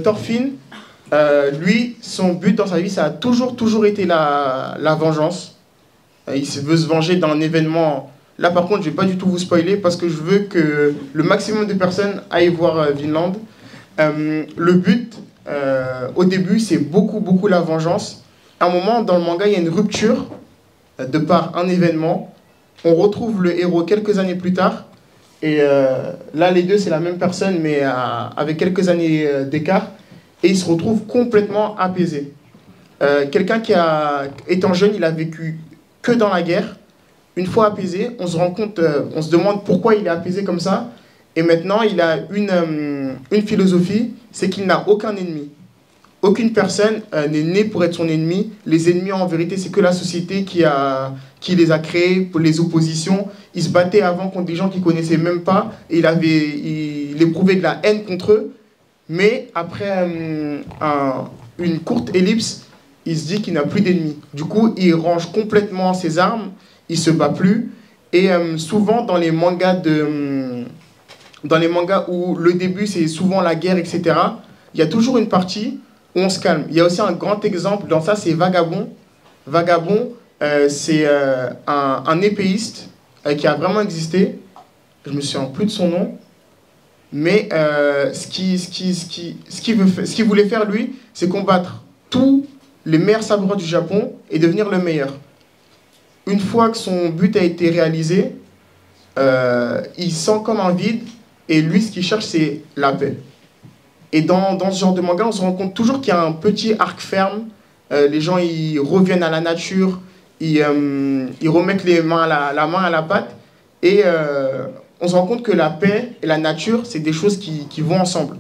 Thorfinn, lui, son but dans sa vie, ça a toujours été la vengeance. Il veut se venger d'un événement. Là, par contre, je ne vais pas du tout vous spoiler parce que je veux que le maximum de personnes aillent voir Vinland. Le but, au début, c'est beaucoup la vengeance. À un moment, dans le manga, il y a une rupture de par un événement. On retrouve le héros quelques années plus tard. Et là, les deux, c'est la même personne, mais avec quelques années d'écart. Et il se retrouve complètement apaisé. Quelqu'un étant jeune, il a vécu que dans la guerre. Une fois apaisé, on se rend compte, on se demande pourquoi il est apaisé comme ça. Et maintenant, il a une philosophie, c'est qu'il n'a aucun ennemi. Aucune personne n'est née pour être son ennemi. Les ennemis, en vérité, c'est que la société qui les a créés, pour les oppositions. Il se battait avant contre des gens qu'il ne connaissait même pas. Et il éprouvait de la haine contre eux. Mais après une courte ellipse, il se dit qu'il n'a plus d'ennemis. Du coup, il range complètement ses armes, il ne se bat plus. Et souvent, dans les mangas où le début, c'est souvent la guerre, etc., il y a toujours une partie où on se calme. Il y a aussi un grand exemple dans ça, c'est Vagabond. Vagabond, c'est un épéiste qui a vraiment existé. Je me souviens plus de son nom. Mais ce qu'il voulait faire, lui, c'est combattre tous les meilleurs samouraïs du Japon et devenir le meilleur. Une fois que son but a été réalisé, il sent comme un vide, et lui, ce qu'il cherche, c'est la paix. Et dans ce genre de manga, on se rend compte toujours qu'il y a un petit arc ferme. Les gens, ils reviennent à la nature, ils remettent la main à la pâte, et on se rend compte que la paix et la nature, c'est des choses qui vont ensemble.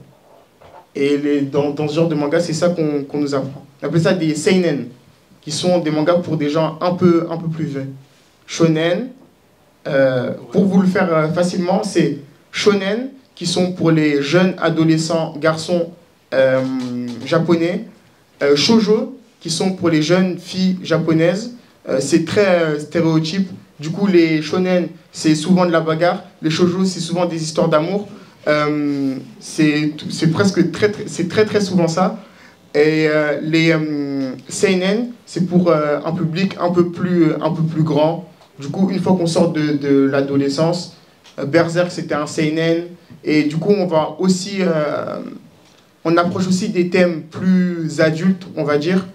Et dans ce genre de manga, c'est ça qu'on nous apprend. On appelle ça des seinen, qui sont des mangas pour des gens un peu plus vieux. Shonen, pour vous le faire facilement, c'est shonen, qui sont pour les jeunes adolescents garçons japonais. Shoujo, qui sont pour les jeunes filles japonaises. C'est très stéréotype. Du coup, les shonen, c'est souvent de la bagarre. Les shoujo, c'est souvent des histoires d'amour. C'est très souvent ça. Et les seinen, c'est pour un public un peu plus grand. Du coup, une fois qu'on sort de l'adolescence, Berserk, c'était un seinen. Et du coup, on approche aussi des thèmes plus adultes, on va dire.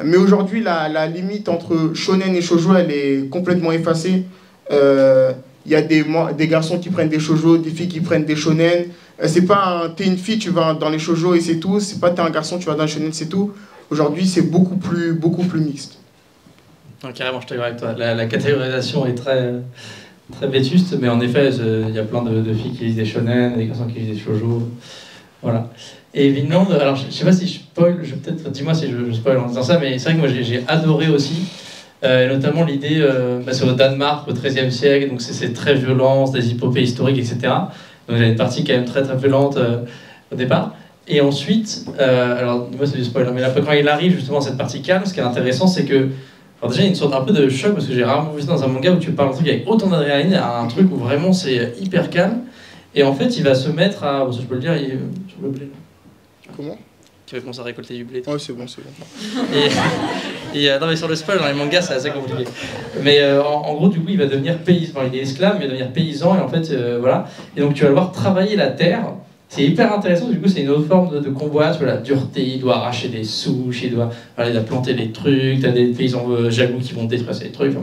Mais aujourd'hui, la limite entre shonen et shoujo, elle est complètement effacée. Il y a des garçons qui prennent des shoujo, des filles qui prennent des shonen. C'est pas t'es une fille, tu vas dans les shoujo et c'est tout. C'est pas t'es un garçon, tu vas dans les shonen, c'est tout. Aujourd'hui, c'est beaucoup plus mixte. Non, carrément, je suis d'accord avec toi. La catégorisation est très vétuste, mais en effet, il y a plein de filles qui lisent des shonen, des garçons qui lisent des shoujo. Voilà. Et Vinland, alors je sais pas si je spoil, dis-moi si je spoil en disant ça, mais c'est vrai que moi j'ai adoré aussi, notamment l'idée, c'est au Danemark, au XIIIe siècle, donc c'est très violent, c'est des épopées historiques, etc. Donc il y a une partie quand même très violente au départ. Et ensuite, alors dis-moi si c'est du spoil, mais après quand il arrive justement à cette partie calme, ce qui est intéressant, c'est que, alors déjà il y a une sorte un peu de choc, parce que j'ai rarement vu ça dans un manga où tu parles d'un truc avec autant d'adrénaline, à un truc où vraiment c'est hyper calme. Et en fait, il va se mettre à... Bon, ça, je peux le dire, sur le blé. Comment ? Qui va commencer à récolter du blé. Ouais, c'est bon. Non, mais sur le spoil, dans les mangas, c'est assez compliqué. Mais en gros, du coup, il va devenir paysan. Enfin, il est esclave, mais il va devenir paysan, et en fait, voilà. Et donc, tu vas le voir travailler la terre. C'est hyper intéressant, du coup, c'est une autre forme de combat. Tu vois, la dureté, il doit arracher des souches, il doit planter des trucs, t'as des paysans jaloux qui vont détruire ces trucs.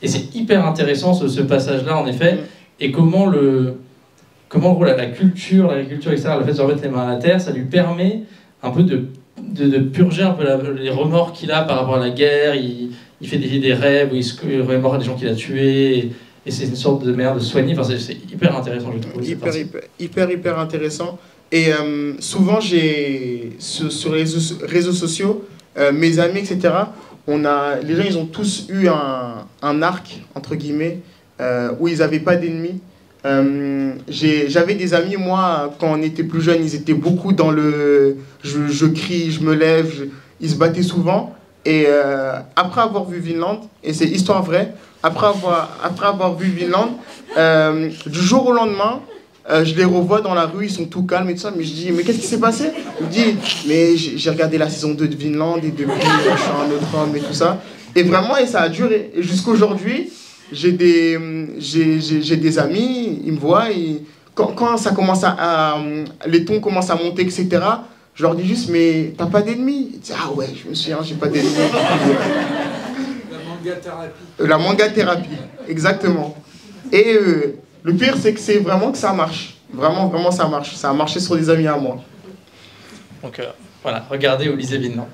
Et c'est hyper intéressant, ce passage-là, en effet. Et comment en gros la culture, l'agriculture, etc., le fait de se remettre les mains à la terre, ça lui permet un peu de purger un peu les remords qu'il a par rapport à la guerre. Il fait des rêves où il se remémore des gens qu'il a tués, et c'est une sorte de manière de soigner. Enfin, c'est hyper intéressant, je trouve. Hyper intéressant. Et souvent, sur les réseaux sociaux, mes amis, etc., les gens, ils ont tous eu un arc, entre guillemets, où ils n'avaient pas d'ennemis. J'avais des amis, moi, quand on était plus jeunes, ils étaient beaucoup dans le je crie, je me lève, ils se battaient souvent. Et après avoir vu Vinland, et c'est histoire vraie, après avoir vu Vinland, du jour au lendemain, Je les revois dans la rue, ils sont tout calmes et tout ça, mais je dis, mais qu'est-ce qui s'est passé? Il me dit, mais j'ai regardé la saison 2 de Vinland et depuis, je suis un autre homme et tout ça. Et vraiment, et ça a duré. Et jusqu'aujourd'hui, j'ai des amis, ils me voient, et quand ça commence les tons commencent à monter, etc., je leur dis juste, mais t'as pas d'ennemis? Ils disent, ah ouais, je me souviens, j'ai pas d'ennemis. La manga thérapie. La manga thérapie, exactement. Et le pire, c'est que c'est vraiment que ça marche. Vraiment, vraiment, ça marche. Ça a marché sur des amis à moi. Donc voilà, regardez ou lisez Vinland.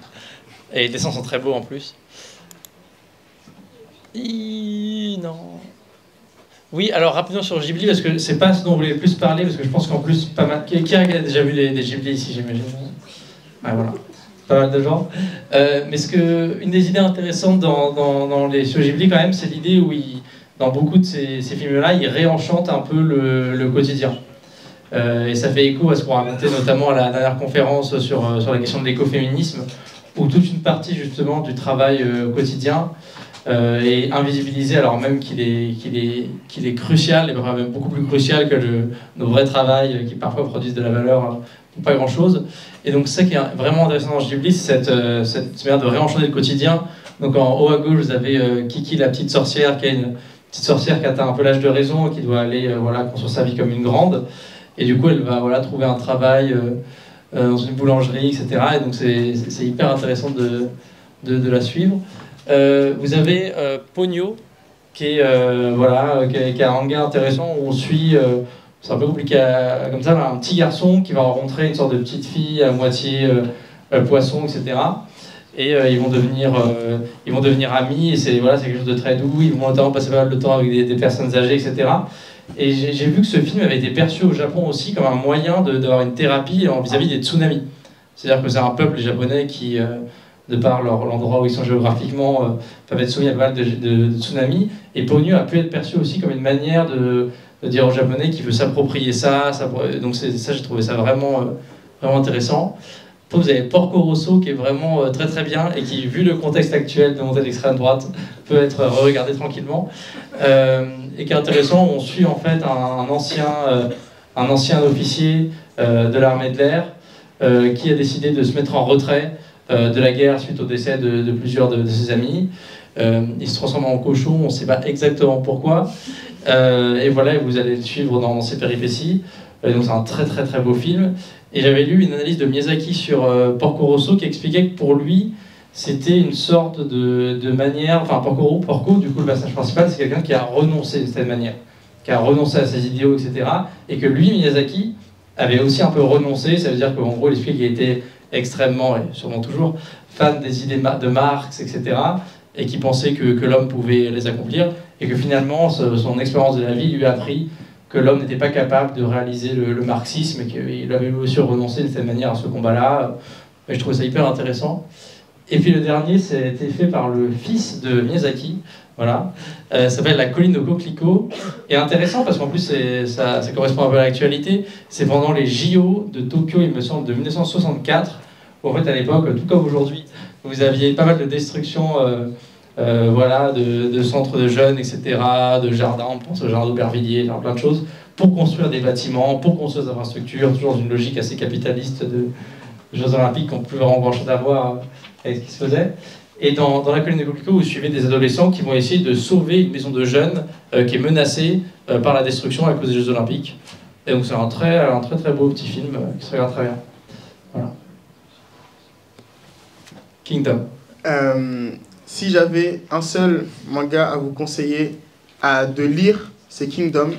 Et les dessins sont très beaux en plus. Non. Oui, alors rapidement sur Ghibli, parce que c'est pas ce dont on voulait le plus parler, parce que je pense qu'en plus, pas mal. Qui a déjà vu des Ghibli ici, j'imagine? Ah, voilà. Pas mal de gens. Mais une des idées intéressantes dans les studios Ghibli, quand même, c'est l'idée où, dans beaucoup de ces films-là, ils réenchantent un peu le quotidien. Et ça fait écho à ce qu'on racontait notamment à la dernière conférence sur la question de l'écoféminisme, où toute une partie justement du travail quotidien est invisibilisée, alors même qu'il est crucial, et même beaucoup plus crucial que nos vrais travails qui parfois produisent de la valeur pour pas grand-chose. Et donc ça qui est vraiment intéressant dans Ghibli, c'est cette manière de réenchanter le quotidien. Donc en haut à gauche, vous avez Kiki, la petite sorcière, qui est une petite sorcière qui atteint un peu l'âge de raison et qui doit aller construire sa vie comme une grande. Et du coup, elle va trouver un travail dans une boulangerie, etc. Et donc c'est hyper intéressant de la suivre. Vous avez Ponyo, qui est un manga intéressant où on suit, c'est un peu compliqué comme ça, un petit garçon qui va rencontrer une sorte de petite fille à moitié poisson, etc. Et ils vont devenir amis, et c'est quelque chose de très doux. Ils vont notamment passer pas mal de temps avec des personnes âgées, etc. Et j'ai vu que ce film avait été perçu au Japon aussi comme un moyen d'avoir une thérapie vis-à-vis des tsunamis. C'est-à-dire que c'est un peuple japonais qui, de par l'endroit où ils sont géographiquement, peuvent être soumis à pas mal de tsunamis. Et Ponyo a pu être perçu aussi comme une manière de dire aux Japonais qu'il veut s'approprier ça. Donc ça, j'ai trouvé ça vraiment intéressant. Vous avez Porco Rosso qui est vraiment très très bien et qui, vu le contexte actuel de montée d'extrême droite, peut être regardé tranquillement. Et qui est intéressant, on suit en fait un ancien officier de l'armée de l'air qui a décidé de se mettre en retrait de la guerre suite au décès de plusieurs de ses amis. Il se transforme en cochon, on ne sait pas exactement pourquoi. Et voilà, vous allez le suivre dans ses péripéties. Donc c'est un très très très beau film. Et j'avais lu une analyse de Miyazaki sur Porco Rosso qui expliquait que pour lui, c'était une sorte de manière... Enfin, Porco, du coup, le personnage principal, c'est quelqu'un qui a renoncé d'une certaine manière, qui a renoncé à ses idéaux, etc. Et que lui, Miyazaki, avait aussi un peu renoncé. Ça veut dire qu'en gros, il explique qu'il était extrêmement, et sûrement toujours, fan des idées de Marx, etc. Et qui pensait que l'homme pouvait les accomplir. Et que finalement, son expérience de la vie lui a appris que l'homme n'était pas capable de réaliser le marxisme et qu'il avait aussi renoncé de cette manière à ce combat-là. Et je trouvais ça hyper intéressant. Et puis le dernier, c'était fait par le fils de Miyazaki, voilà. Ça s'appelle La colline de coquelicots. Et intéressant parce qu'en plus, ça correspond un peu à l'actualité. C'est pendant les JO de Tokyo, il me semble, de 1964, où en fait, à l'époque, tout comme aujourd'hui, vous aviez pas mal de destruction de centres de jeunes, etc., de jardins, on pense au jardin d'Aubervilliers, plein de choses, pour construire des bâtiments, pour construire des infrastructures, toujours dans une logique assez capitaliste de Jeux Olympiques qui n'ont plus vraiment grand-chose à voir avec ce qui se faisait. Et dans la colline de coquelicots, vous suivez des adolescents qui vont essayer de sauver une maison de jeunes qui est menacée par la destruction à cause des Jeux Olympiques. Et donc c'est un très très beau petit film qui se regarde très bien. Voilà. Kingdom. Si j'avais un seul manga à vous conseiller de lire, c'est Kingdom.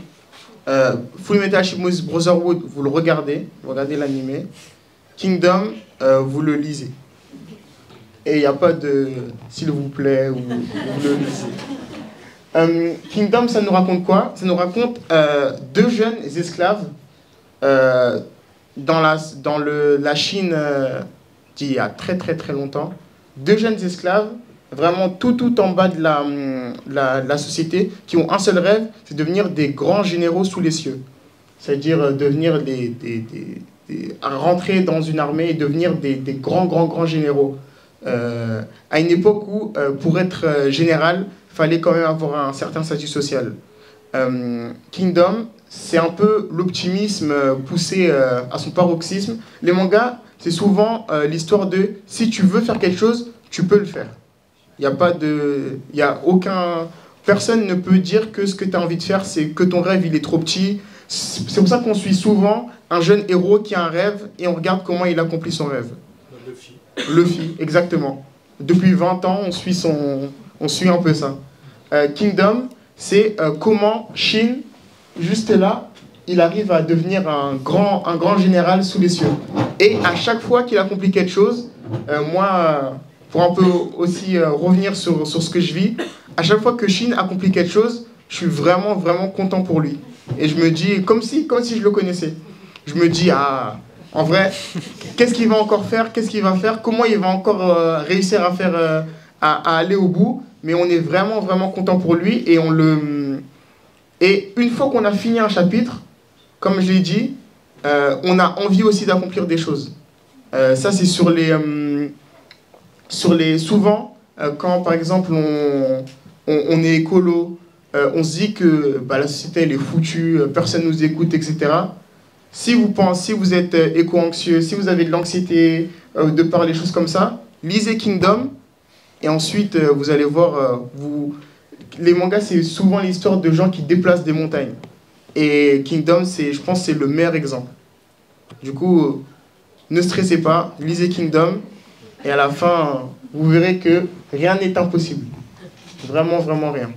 Fullmetal Alchemist Brotherhood, vous le regardez l'animé. Kingdom, vous le lisez. Et il n'y a pas de s'il vous plaît ou vous le lisez. Kingdom, ça nous raconte quoi? Ça nous raconte deux jeunes esclaves dans la Chine d'il y a très très très longtemps. Deux jeunes esclaves, vraiment tout en bas de la société, qui ont un seul rêve, c'est devenir des grands généraux sous les cieux. C'est-à-dire devenir rentrer dans une armée et devenir des grands généraux. À une époque où, pour être général, il fallait quand même avoir un certain statut social. Kingdom, c'est un peu l'optimisme poussé à son paroxysme. Les mangas, c'est souvent l'histoire de si tu veux faire quelque chose, tu peux le faire. Il y a aucun... Personne ne peut dire que ce que tu as envie de faire, c'est que ton rêve, il est trop petit. C'est pour ça qu'on suit souvent un jeune héros qui a un rêve et on regarde comment il accomplit son rêve. Luffy. Luffy, exactement. Depuis 20 ans, on suit un peu ça. Kingdom, c'est comment Shin, juste là, il arrive à devenir un grand général sous les cieux. Et à chaque fois qu'il accomplit quelque chose, moi, pour un peu aussi revenir sur ce que je vis, à chaque fois que Shin accomplit quelque chose, je suis vraiment content pour lui. Et je me dis, comme si je le connaissais. Je me dis, ah, en vrai, qu'est-ce qu'il va encore faire? Qu'est-ce qu'il va faire? Comment il va encore réussir à faire, à aller au bout? Mais on est vraiment content pour lui. Et une fois qu'on a fini un chapitre, comme je l'ai dit, on a envie aussi d'accomplir des choses. Ça, c'est sur les souvent, quand par exemple on est écolo, on se dit que la société elle est foutue, personne nous écoute, etc. Si vous êtes éco-anxieux, si vous avez de l'anxiété de par les choses comme ça, lisez Kingdom et ensuite vous allez voir, les mangas c'est souvent l'histoire de gens qui déplacent des montagnes. Et Kingdom, je pense c'est le meilleur exemple. Du coup, ne stressez pas, lisez Kingdom et à la fin, vous verrez que rien n'est impossible. Vraiment rien.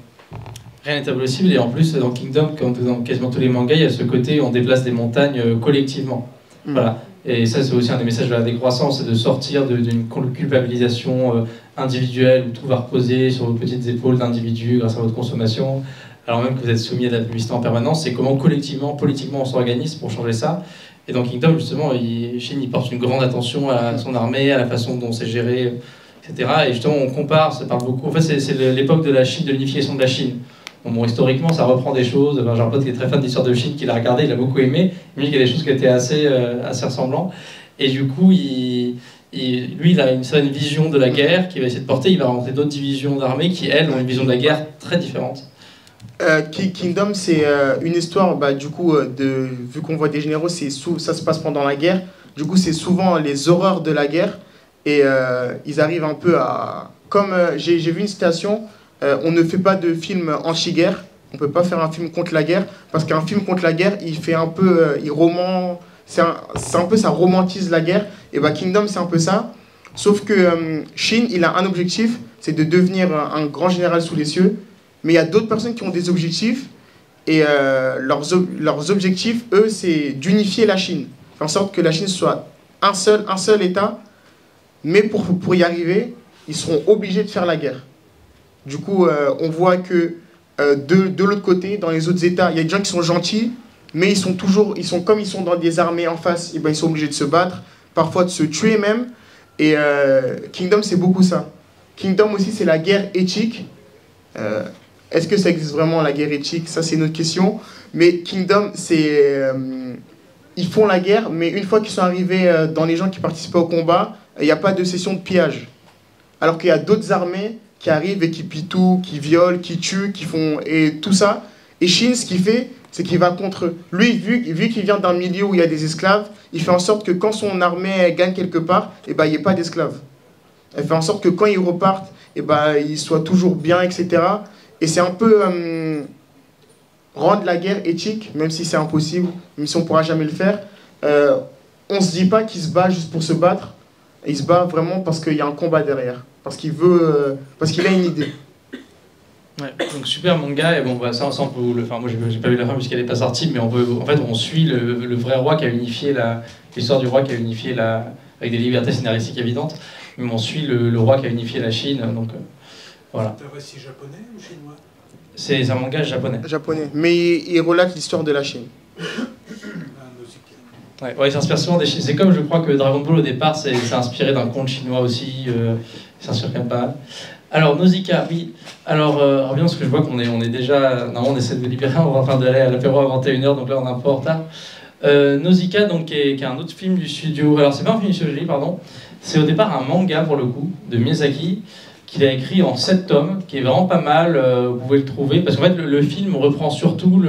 Rien n'est impossible, et en plus, dans Kingdom, comme dans quasiment tous les mangas, il y a ce côté où on déplace des montagnes collectivement. Voilà. Et ça, c'est aussi un des messages de la décroissance, c'est de sortir d'une culpabilisation individuelle où tout va reposer sur vos petites épaules d'individus grâce à votre consommation, alors même que vous êtes soumis à de la publicité en permanence. C'est comment collectivement, politiquement, on s'organise pour changer ça. Et dans Kingdom, justement, Shin il porte une grande attention à son armée, à la façon dont c'est géré, etc. Et justement, on compare, ça parle beaucoup. En fait, c'est l'époque de la Chine, de l'unification de la Chine. Bon, historiquement, ça reprend des choses. J'ai un pote qui est très fan d'histoire de Chine, qui l'a regardé, il a beaucoup aimé. Il me dit qu'il y a des choses qui étaient assez ressemblantes. Et du coup, lui, il a une certaine vision de la guerre qu'il va essayer de porter. Il va rencontrer d'autres divisions d'armées qui, elles, ont une vision de la guerre très différente. Kingdom, c'est une histoire, du coup, vu qu'on voit des généraux, ça se passe pendant la guerre. Du coup, c'est souvent les horreurs de la guerre. Et ils arrivent un peu à... Comme j'ai vu une citation, on ne fait pas de film anti-guerre. On ne peut pas faire un film contre la guerre. Parce qu'un film contre la guerre, il fait un peu... c'est un peu, ça romantise la guerre. Et Kingdom, c'est un peu ça. Sauf que Shin, il a un objectif, c'est de devenir un grand général sous les cieux. Mais il y a d'autres personnes qui ont des objectifs, et leurs objectifs, eux, c'est d'unifier la Chine. Faire en sorte que la Chine soit un seul État, mais pour y arriver, ils seront obligés de faire la guerre. Du coup, on voit que de l'autre côté, dans les autres États, il y a des gens qui sont gentils, mais comme ils sont dans des armées en face, et ils sont obligés de se battre, parfois de se tuer même. Et Kingdom, c'est beaucoup ça. Kingdom aussi, c'est la guerre éthique. Est-ce que ça existe vraiment, la guerre éthique? Ça, c'est une autre question. Mais Kingdom, c'est... ils font la guerre, mais une fois qu'ils sont arrivés dans les gens qui participaient au combat, il n'y a pas de session de pillage. Alors qu'il y a d'autres armées qui arrivent et qui pillent tout, qui violent, qui tuent, qui font... Et tout ça. Et Shin, ce qu'il fait, c'est qu'il va contre eux. Lui, vu qu'il vient d'un milieu où il y a des esclaves, il fait en sorte que quand son armée gagne quelque part, il n'y ait pas d'esclaves. Elle fait en sorte que quand ils repartent, ils soient toujours bien, etc. Et c'est un peu rendre la guerre éthique, même si c'est impossible, même si on ne pourra jamais le faire. On ne se dit pas qu'il se bat juste pour se battre. Il se bat vraiment parce qu'il y a un combat derrière. Parce qu'il a une idée. Ouais, donc super manga, et bon, ça on peut le faire. Moi j'ai pas vu la fin puisqu'elle n'est pas sortie, mais on suit le vrai roi qui a unifié l'histoire du roi qui a unifié avec des libertés scénaristiques évidentes, mais on suit le roi qui a unifié la Chine, donc voilà. C'est un récit japonais ou chinois? C'est un manga japonais. Japonais, mais il relate l'histoire de la Chine. Ouais, il s'inspire souvent des Chines. C'est comme je crois que Dragon Ball au départ, c'est inspiré d'un conte chinois aussi. Il s'inspire quand même pas mal. Alors, Nausicaa, oui. Alors, bien parce que je vois qu'on est déjà... Non, on essaie de libérer, on va en train d'aller à l'apéro à 21h, donc là on est un peu en retard. Nausicaa, donc, qui est un autre film du studio... Alors, c'est pas un film du studio, pardon. C'est au départ un manga, pour le coup, de Miyazaki, qu'il a écrit en 7 tomes, qui est vraiment pas mal, vous pouvez le trouver. Parce qu'en fait, le film reprend surtout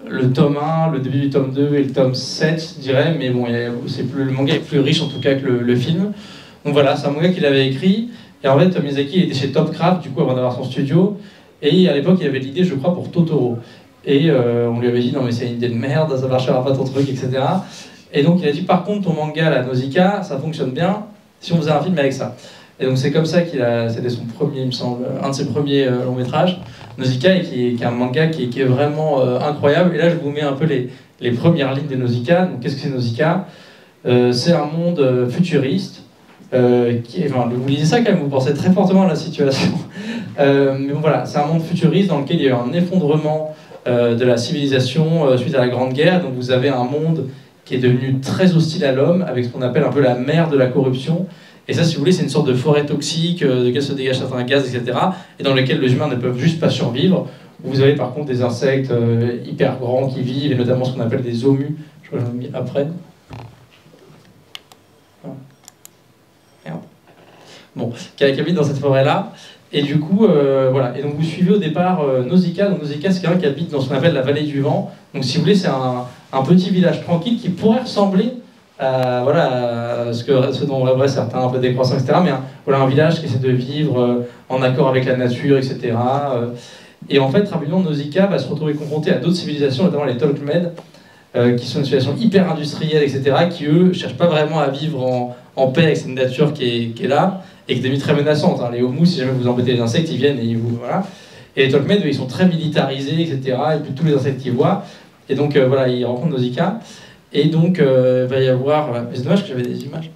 le tome 1, le début du tome 2 et le tome 7, je dirais, mais bon, le manga est plus riche en tout cas que le film. Donc voilà, c'est un manga qu'il avait écrit, et en fait Miyazaki il était chez Topcraft, du coup, avant d'avoir son studio, et à l'époque il avait l'idée, je crois, pour Totoro. Et on lui avait dit, non mais c'est une idée de merde, ça marchera pas ton truc, etc. Et donc il a dit, par contre, ton manga, la Nausicaa, ça fonctionne bien si on faisait un film avec ça. Et donc c'est comme ça c'était son premier, il me semble, un de ses premiers longs métrages, Nausicaa, et qui est un manga qui est vraiment incroyable. Et là je vous mets un peu les premières lignes de Nausicaa. Donc qu'est-ce que c'est Nausicaa? C'est un monde futuriste. Vous lisez ça quand même, vous pensez très fortement à la situation. Mais bon voilà, c'est un monde futuriste dans lequel il y a eu un effondrement de la civilisation suite à la Grande Guerre. Donc vous avez un monde qui est devenu très hostile à l'homme, avec ce qu'on appelle un peu la mer de la corruption. Et ça, si vous voulez, c'est une sorte de forêt toxique, de laquelle se dégagent certains gaz, etc., et dans lesquels les humains ne peuvent juste pas survivre. Vous avez par contre des insectes hyper grands qui vivent, et notamment ce qu'on appelle des zomus. Je crois que j'en ai mis après. Merde. Bon, qui habitent dans cette forêt-là. Et du coup, voilà. Et donc vous suivez au départ Nausicaa. Donc Nausicaa, c'est quelqu'un qui habite dans ce qu'on appelle la vallée du vent. Donc si vous voulez, c'est un petit village tranquille qui pourrait ressembler à ce dont rêveraient certains un peu décroissants, etc. Mais voilà, un village qui essaie de vivre en accord avec la nature, etc. Et en fait, rapidement, Nausicaa va se retrouver confronté à d'autres civilisations, notamment les Tolkmed, qui sont une situation hyper industrielle, etc., qui eux cherchent pas vraiment à vivre en paix avec cette nature qui est là, et qui est devenue très menaçante. Hein. Les homus, si jamais vous embêtez les insectes, ils viennent et ils vous... Voilà. Et les Tolkmed, ils sont très militarisés, etc., et puis tous les insectes qu'ils voient. Et donc, voilà, ils rencontrent Nausicaa. Et donc, il va y avoir... C'est dommage que j'avais des images.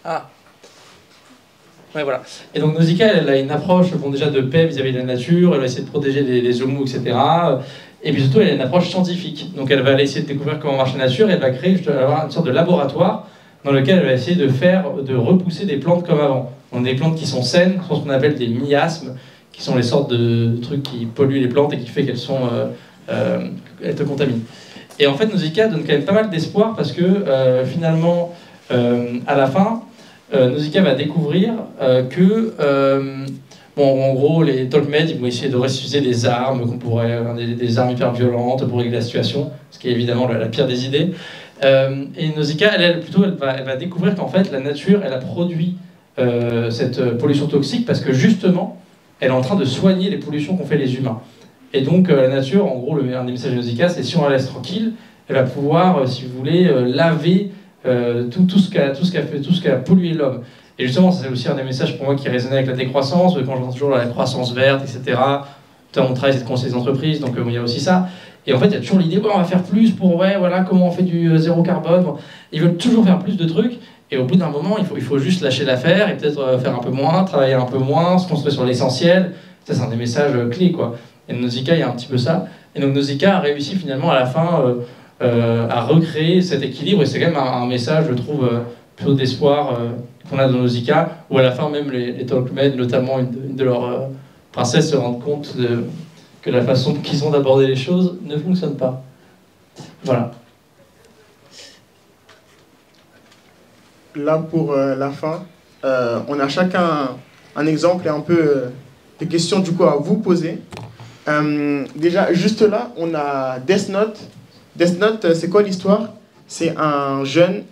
Ah. Ouais, voilà. Et donc, Nausicaa, elle a une approche, bon, déjà de paix vis-à-vis de la nature, elle va essayer de protéger les homus, etc. Et puis surtout, elle a une approche scientifique. Donc, elle va aller essayer de découvrir comment marche la nature, et elle va créer, avoir une sorte de laboratoire dans lequel elle va essayer de repousser des plantes comme avant. Donc, des plantes qui sont saines, sont ce qu'on appelle des miasmes, qui sont les sortes de trucs qui polluent les plantes et qui fait qu'elles sont... elle te contamine. Et en fait, Nausicaa donne quand même pas mal d'espoir parce que finalement, à la fin, Nausicaa va découvrir que, bon, en gros, les Tolkmed, ils vont essayer de ressusciter des armes des armes hyper violentes pour régler la situation, ce qui est évidemment la pire des idées. Et Nausicaa, elle va découvrir qu'en fait, la nature, elle a produit cette pollution toxique parce que justement, elle est en train de soigner les pollutions qu'ont fait les humains. Et donc la nature, en gros, un des messages de Nausicaa, c'est si on la laisse tranquille, elle va pouvoir, si vous voulez, laver tout ce qu'a pollué l'homme. Et justement, c'est aussi un des messages pour moi qui résonnait avec la décroissance, quand j'entends toujours la croissance verte, etc. Mon travail, c'est de conseiller les entreprises, donc il y a aussi ça. Et en fait, il y a toujours l'idée, ouais, on va faire plus pour, ouais, voilà, comment on fait du zéro carbone. Ils veulent toujours faire plus de trucs, et au bout d'un moment, il faut juste lâcher l'affaire, et peut-être faire un peu moins, travailler un peu moins, se concentrer sur l'essentiel. Ça, c'est un des messages clés, quoi. Et Nausicaa, il y a un petit peu ça. Et donc Nausicaa a réussi finalement à la fin à recréer cet équilibre. Et c'est quand même un message, je trouve, plutôt d'espoir qu'on a dans Nausicaa, où à la fin même les Tolkien, notamment une de leurs princesses, se rendent compte que la façon qu'ils ont d'aborder les choses ne fonctionne pas. Voilà. Là, pour la fin, on a chacun un exemple et un peu des questions du coup à vous poser. Déjà, juste là, on a Death Note. Death Note, c'est quoi l'histoire? C'est un jeune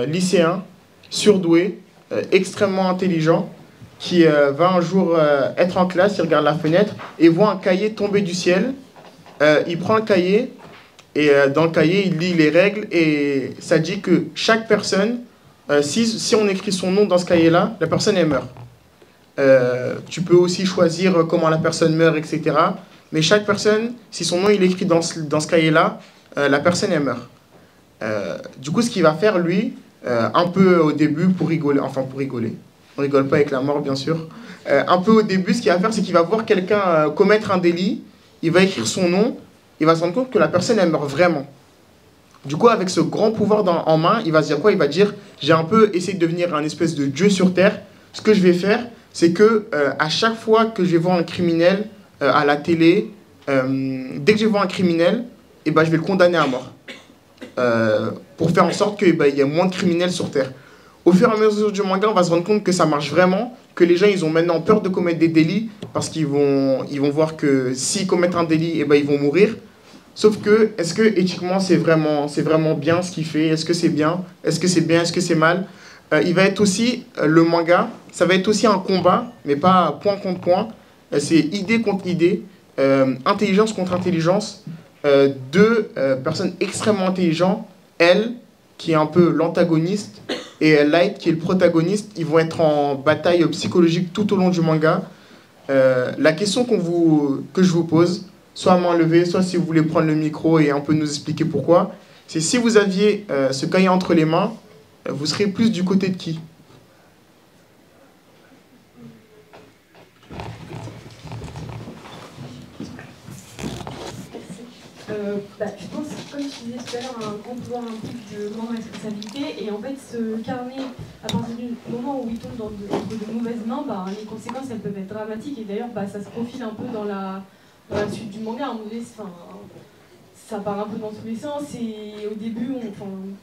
lycéen, surdoué, extrêmement intelligent, qui va un jour être en classe, il regarde la fenêtre et voit un cahier tomber du ciel. Il prend le cahier et dans le cahier, il lit les règles et ça dit que chaque personne, si on écrit son nom dans ce cahier-là, la personne, elle meurt. Tu peux aussi choisir comment la personne meurt, etc. Mais chaque personne, si son nom il est écrit dans ce cahier-là, la personne, elle meurt. Du coup, ce qu'il va faire, lui, un peu au début pour rigoler, on rigole pas avec la mort, bien sûr. Un peu au début, ce qu'il va faire, c'est qu'il va voir quelqu'un commettre un délit, il va écrire son nom, il va se rendre compte que la personne, elle meurt vraiment. Du coup, avec ce grand pouvoir en main, il va se dire quoi? Il va dire, j'ai un peu essayé de devenir un espèce de dieu sur Terre. Ce que je vais faire, c'est que à chaque fois que je vais voir un criminel à la télé, dès que je vais voir un criminel, je vais le condamner à mort. Pour faire en sorte qu'il y ait moins de criminels sur Terre. Au fur et à mesure du manga, on va se rendre compte que ça marche vraiment. que les gens ils ont maintenant peur de commettre des délits parce qu'ils vont voir que s'ils commettent un délit, eh ben, ils vont mourir. Sauf que, est-ce que éthiquement c'est vraiment bien ce qu'il fait? Est-ce que c'est bien? Est-ce que c'est bien? Est-ce que c'est mal? Il va être aussi, le manga, ça va être aussi un combat, mais pas point contre point. C'est idée contre idée, intelligence contre intelligence. Deux personnes extrêmement intelligentes, elle, qui est un peu l'antagoniste, et Light, qui est le protagoniste, ils vont être en bataille psychologique tout au long du manga. La question que je vous pose, soit à main levée, soit si vous voulez prendre le micro et un peu nous expliquer pourquoi, c'est si vous aviez ce cahier entre les mains, vous serez plus du côté de qui? Je pense, comme je disais tout à l'heure, un grand pouvoir implique de grandes responsabilités. Et en fait, ce carnet, à partir du moment où il tombe entre de mauvaises mains, les conséquences, elles peuvent être dramatiques. Et d'ailleurs, ça se profile un peu dans la suite du manga. À un moment donné, ça part un peu dans tous les sens. Et au début,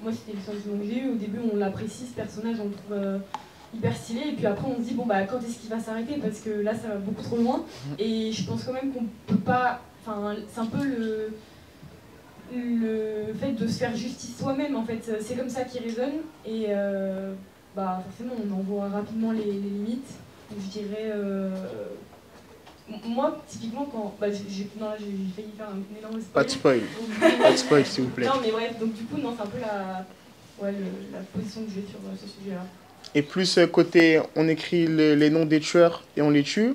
moi, c'était le sentiment que j'ai eu. Au début, on l'apprécie, ce personnage, on le trouve hyper stylé. Et puis après, on se dit, quand est-ce qu'il va s'arrêter? Parce que là, ça va beaucoup trop loin. Et je pense quand même qu'on peut pas... c'est un peu le fait de se faire justice soi-même, en fait, c'est comme ça qu'il résonne. Et forcément, on en voit rapidement les limites. Donc, je dirais... moi, typiquement, quand... j'ai failli faire un énorme spoil. Pas de spoil. Pas de spoil, s'il vous plaît. Non, mais bref, donc du coup, non, c'est un peu la position que j'ai sur ce sujet-là. Et plus côté, on écrit les noms des tueurs et on les tue,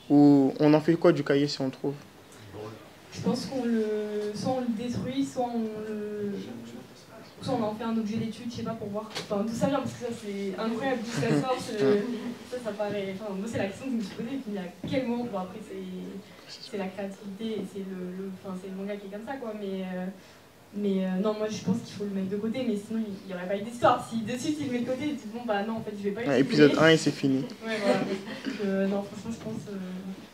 ou on en fait quoi du cahier si on le trouve? Je pense soit on le détruit, soit on en fait un objet d'étude, je sais pas, pour voir d'où ça vient, parce que ça c'est incroyable d'où ça sort, ça paraît... moi c'est la question que je me suis posée, et puis à quel moment, après c'est la créativité, et c'est le manga qui est comme ça, quoi, mais non, moi je pense qu'il faut le mettre de côté, mais sinon il n'y aurait pas eu d'histoire. Si de suite il le met de côté, tu te dis non, en fait je vais pas l'utiliser. Épisode 1 et c'est fini. Ouais, voilà. Donc, non, franchement, je pense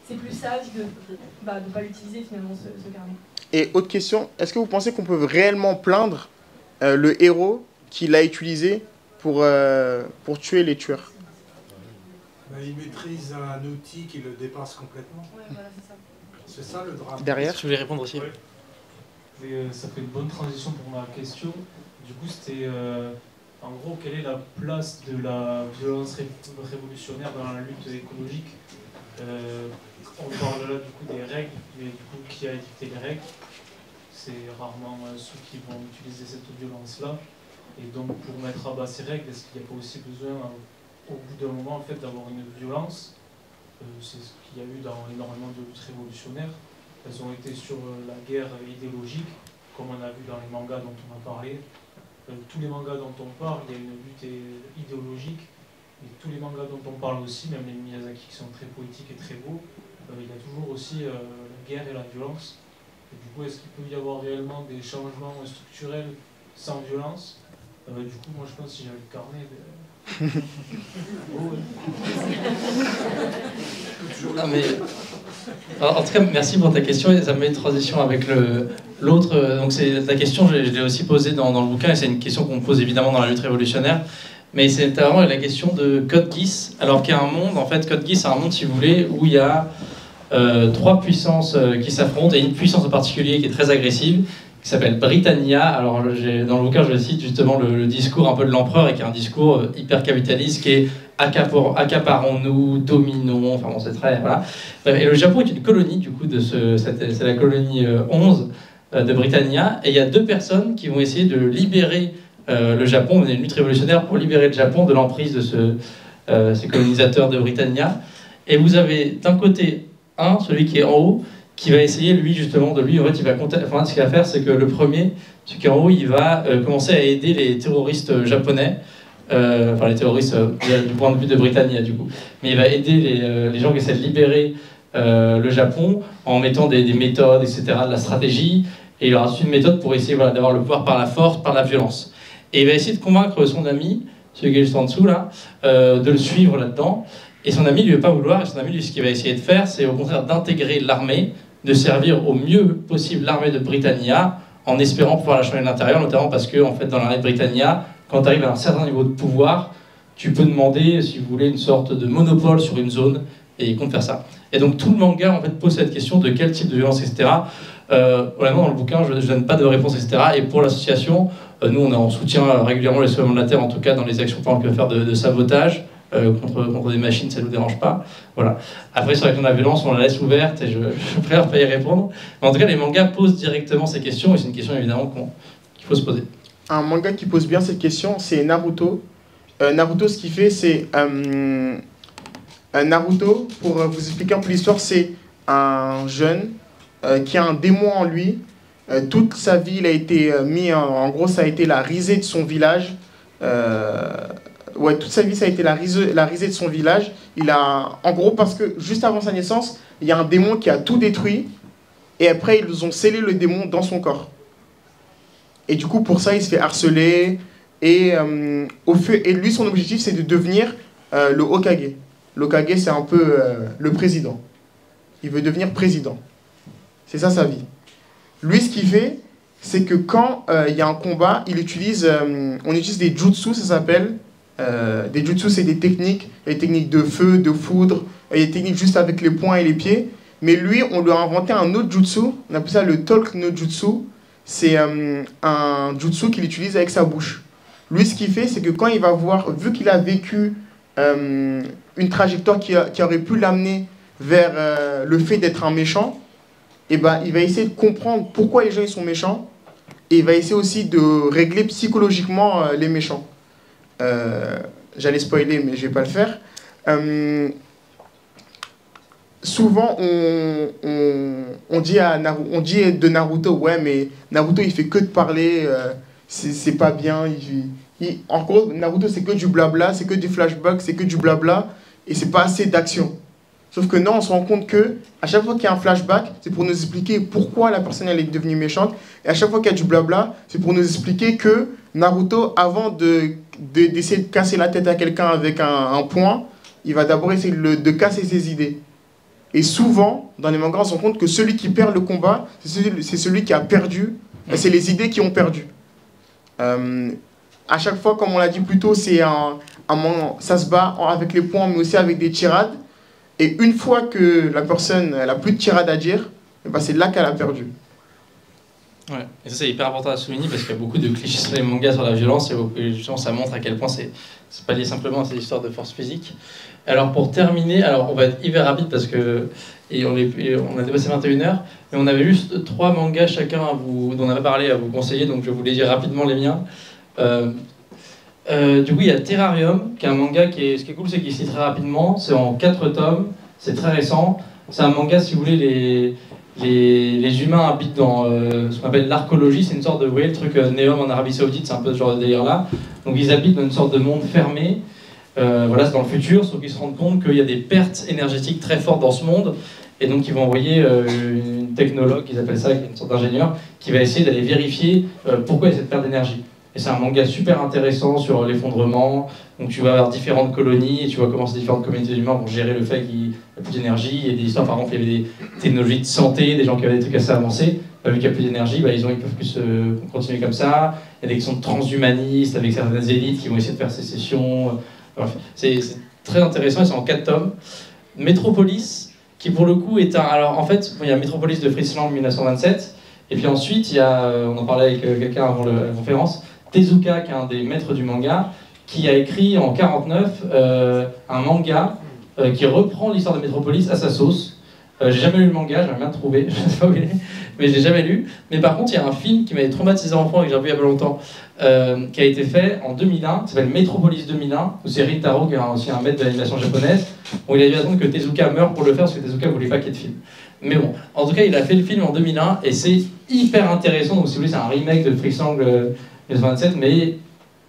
c'est plus sage de ne pas l'utiliser finalement ce carnet. Et autre question, est-ce que vous pensez qu'on peut réellement plaindre le héros qui l'a utilisé pour tuer les tueurs? Il maîtrise un outil qui le dépasse complètement. Ouais, voilà, c'est ça. C'est ça le drame. Derrière. Je voulais répondre aussi. Ouais. Et, ça fait une bonne transition pour ma question. Du coup, c'était en gros, quelle est la place de la violence révolutionnaire dans la lutte écologique? On parle là du coup des règles, mais du coup, qui a édicté les règles? C'est rarement ceux qui vont utiliser cette violence-là. Et donc, pour mettre à bas ces règles, est-ce qu'il n'y a pas aussi besoin, au bout d'un moment, en fait, d'avoir une violence? C'est ce qu'il y a eu dans énormément de luttes révolutionnaires. Elles ont été sur la guerre idéologique, comme on a vu dans les mangas dont on a parlé. Tous les mangas dont on parle, il y a une lutte idéologique. Et tous les mangas dont on parle aussi, même les Miyazaki qui sont très poétiques et très beaux, il y a toujours aussi la guerre et la violence. Et du coup, est-ce qu'il peut y avoir réellement des changements structurels sans violence? Du coup, moi je pense que si j'avais le carnet... Non, mais... en tout cas, merci pour ta question, et ça me met une transition avec l'autre. Donc c'est la question, je l'ai aussi posée dans le bouquin, et c'est une question qu'on pose évidemment dans la lutte révolutionnaire. Mais c'est vraiment la question de Code Geass, alors qu'il y a un monde, en fait, Code Geass, c'est un monde, si vous voulez, où il y a trois puissances qui s'affrontent, et une puissance en particulier qui est très agressive, qui s'appelle Britannia. Alors, dans le bouquin, je cite justement le discours un peu de l'empereur, et qui est un discours hyper capitaliste, qui est accaparons-nous, dominons, enfin bon, c'est très... Voilà. Et le Japon est une colonie, du coup, c'est la colonie 11 de Britannia, et il y a deux personnes qui vont essayer de libérer le Japon, mener une lutte révolutionnaire pour libérer le Japon de l'emprise de ces colonisateurs de Britannia. Et vous avez d'un côté celui qui est en haut, qui va essayer, lui, justement, en fait, ce qu'il va faire, c'est que le premier, celui qui est en haut, il va commencer à aider les terroristes japonais, les terroristes du point de vue de Britannia, du coup. Mais il va aider les gens qui essaient de libérer le Japon en mettant des méthodes, etc., de la stratégie, et il aura une méthode pour essayer d'avoir le pouvoir par la force, par la violence. Et il va essayer de convaincre son ami, celui qui est juste en dessous là, de le suivre là-dedans. Et son ami lui ne veut pas vouloir, et son ami lui, ce qu'il va essayer de faire, c'est au contraire d'intégrer l'armée, de servir au mieux possible l'armée de Britannia, en espérant pouvoir la changer de l'intérieur, notamment parce que, en fait, dans l'armée de Britannia, quand tu arrives à un certain niveau de pouvoir, tu peux demander, si vous voulez, une sorte de monopole sur une zone, et ils comptent faire ça. Et donc tout le manga en fait pose cette question de quel type de violence, etc. Vraiment dans le bouquin, je ne donne pas de réponse, etc. Et pour l'association, nous on soutient régulièrement les Soulèvements de la Terre, en tout cas dans les actions par exemple, qu'ils peuvent faire de sabotage contre des machines, ça ne nous dérange pas. Voilà. Après sur la question de la violence, on la laisse ouverte et je préfère pas y répondre. Mais en tout cas, les mangas posent directement ces questions et c'est une question évidemment qu'il faut se poser. Un manga qui pose bien cette question, c'est Naruto. Naruto, ce qu'il fait, c'est... Naruto, pour vous expliquer un peu l'histoire, c'est un jeune qui a un démon en lui. Toute sa vie, il a été mis... En gros, ça a été la risée de son village. Toute sa vie, ça a été la risée de son village. En gros, parce que juste avant sa naissance, il y a un démon qui a tout détruit. Et après, ils ont scellé le démon dans son corps. Et du coup, pour ça, il se fait harceler. Et lui, son objectif, c'est de devenir le Hokage. L'Hokage, c'est un peu le président. Il veut devenir président. C'est ça, sa vie. Lui, ce qu'il fait, c'est que quand il y a un combat, on utilise des jutsu, ça s'appelle. Des jutsu, c'est des techniques de feu, de foudre, et des techniques juste avec les poings et les pieds. Mais lui, on lui a inventé un autre jutsu, on appelle ça le Talk no Jutsu. C'est un jutsu qu'il utilise avec sa bouche. Lui, ce qu'il fait, c'est que quand il va voir, vu qu'il a vécu une trajectoire qui aurait pu l'amener vers le fait d'être un méchant, et ben, il va essayer de comprendre pourquoi les gens ils sont méchants, et il va essayer aussi de régler psychologiquement les méchants. J'allais spoiler, mais je ne vais pas le faire. Souvent, on dit de Naruto, ouais, mais Naruto, il fait que de parler, c'est pas bien. En gros, Naruto, c'est que du blabla, c'est que du flashback, c'est que du blabla, et c'est pas assez d'action. Sauf que non, on se rend compte que à chaque fois qu'il y a un flashback, c'est pour nous expliquer pourquoi la personne elle est devenue méchante, et à chaque fois qu'il y a du blabla, c'est pour nous expliquer que Naruto, avant d'essayer de casser la tête à quelqu'un avec un poing, il va d'abord essayer de casser ses idées. Et souvent, dans les mangas, on se rend compte que celui qui perd le combat, c'est celui qui a perdu, c'est les idées qui ont perdu. À chaque fois, comme on l'a dit plus tôt, ça se bat avec les poings, mais aussi avec des tirades. Et une fois que la personne n'a plus de tirades à dire, ben c'est là qu'elle a perdu. Ouais. Et ça c'est hyper important à souligner parce qu'il y a beaucoup de clichés sur les mangas sur la violence et justement ça montre à quel point c'est pas lié simplement à ces histoires de force physique. Alors pour terminer, on va être hyper rapide parce que on a dépassé 21h, mais on avait juste 3 mangas chacun dont on avait parlé à vous conseiller, donc je vais vous les dire rapidement les miens. Du coup il y a Terrarium, qui est un manga ce qui est cool c'est qu'il se lit très rapidement, c'est en 4 tomes, c'est très récent, c'est un manga si vous voulez les humains habitent dans ce qu'on appelle l'archéologie, c'est une sorte de, vous voyez le truc Neom en Arabie Saoudite, c'est un peu ce genre de délire là. Donc ils habitent dans une sorte de monde fermé, voilà c'est dans le futur, sauf qu'ils se rendent compte qu'il y a des pertes énergétiques très fortes dans ce monde, et donc ils vont envoyer une technologue, ils appellent ça, une sorte d'ingénieur, qui va essayer d'aller vérifier pourquoi il y a cette perte d'énergie. Et c'est un manga super intéressant sur l'effondrement, donc tu vas avoir différentes colonies, et tu vois comment ces différentes communautés d'humains vont gérer le fait qu'il n'y a plus d'énergie. Il y a des histoires, par exemple, il y avait des technologies de santé, des gens qui avaient des trucs assez avancés, vu qu'il n'y a plus d'énergie, ils peuvent plus continuer comme ça. Il y a des questions de transhumanistes, avec certaines élites qui vont essayer de faire sécession. Bref, c'est très intéressant, et c'est en 4 tomes. Metropolis, qui pour le coup est alors en fait, il y a Metropolis de Friesland 1927, et puis ensuite, il y a, on en parlait avec quelqu'un avant la conférence, Tezuka, qui est un des maîtres du manga, qui a écrit en 1949 un manga qui reprend l'histoire de Metropolis à sa sauce. J'ai jamais lu le manga, j'aimerais bien le trouver, je ne sais pas où il est, mais je l'ai jamais lu. Mais par contre, il y a un film qui m'avait traumatisé enfant et que j'ai revu il y a pas longtemps, qui a été fait en 2001, qui s'appelle Metropolis 2001, où c'est Rintaro, qui est aussi un maître de l'animation japonaise. Bon, il a dû attendre que Tezuka meure pour le faire, parce que Tezuka ne voulait pas qu'il y ait de film. Mais bon, en tout cas, il a fait le film en 2001, et c'est hyper intéressant. Donc si vous voulez, c'est un remake de Friesland 1927, mais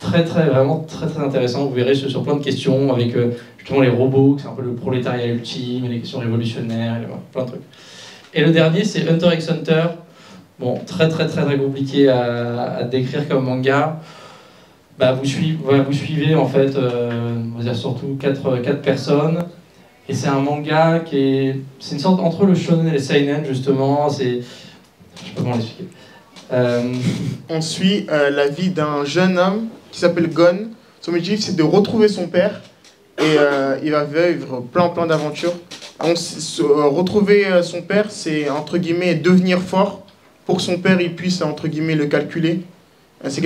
vraiment très intéressant. Vous verrez sur plein de questions avec justement les robots, c'est un peu le prolétariat ultime, les questions révolutionnaires, plein de trucs. Et le dernier, c'est Hunter x Hunter. Bon, très compliqué à décrire comme manga. Vous suivez en fait, on va dire surtout 4 personnes. Et c'est un manga c'est une sorte entre le shonen et le seinen justement. Je sais pas comment l'expliquer. On suit la vie d'un jeune homme qui s'appelle Gon, Son objectif, c'est de retrouver son père et il va vivre plein d'aventures. Retrouver son père, c'est entre guillemets devenir fort pour que son père il puisse entre guillemets le calculer. C'est